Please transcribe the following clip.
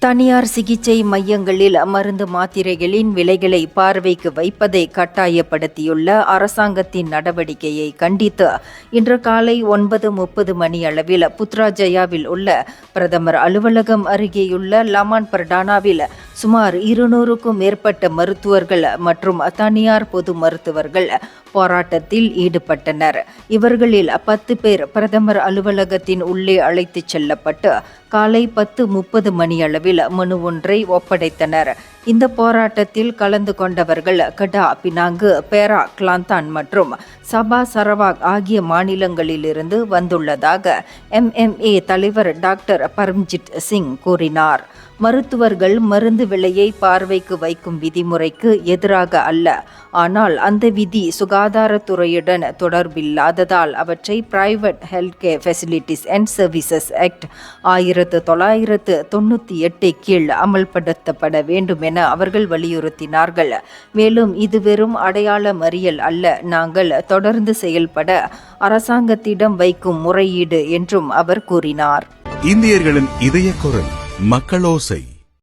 தனியார் சிகிச்சை மையங்களில் மருந்து மாத்திரைகளின் விலைகளை பார்வைக்கு வைப்பதை கட்டாயப்படுத்தியுள்ள அரசாங்கத்தின் நடவடிக்கையை கண்டித்து இன்று காலை 9:30 மணி அளவில் புத்ராஜயாவில் உள்ள பிரதமர் அலுவலகம் அருகேயுள்ள லமான் பர்டானாவில் சுமார் 200க்கும் மேற்பட்ட மருத்துவர்கள் மற்றும் தனியார் பொது மருத்துவர்கள் போராட்டத்தில் ஈடுபட்டனர். இவர்களில் 10 பேர் பிரதமர் அலுவலகத்தின் உள்ளே அழைத்துச் செல்லப்பட்டு காலை 10:30 மணி அளவில் மனு ஒன்றை ஒப்படைத்தனர். இந்த போராட்டத்தில் கலந்து கொண்டவர்கள் கடா, பினாங்கு, பேரா, கிளாந்தான் மற்றும் சபா சரவாக் ஆகிய மாநிலங்களிலிருந்து வந்துள்ளதாக MMA தலைவர் டாக்டர் பரம்ஜித் சிங் கூறினார். மருத்துவர்கள் மருந்து விலையை பார்வைக்கு வைக்கும் விதிமுறைக்கு எதிராக அல்ல, ஆனால் அந்த விதி சுகாதாரத்துறையுடன் தொடர்பில்லாததால் அவற்றை private health care facilities and services act 1998 கீழ் அமல்படுத்தப்பட வேண்டும் என அவர்கள் வலியுறுத்தினார்கள். மேலும் இது வெறும் அடையாள மறியல் அல்ல, நாங்கள் தொடர்ந்து செயல்பட அரசாங்கத்திடம் வைக்கும் முறையீடு என்றும் அவர் கூறினார். இந்தியர்களின் இதய குரல் மக்களோசை.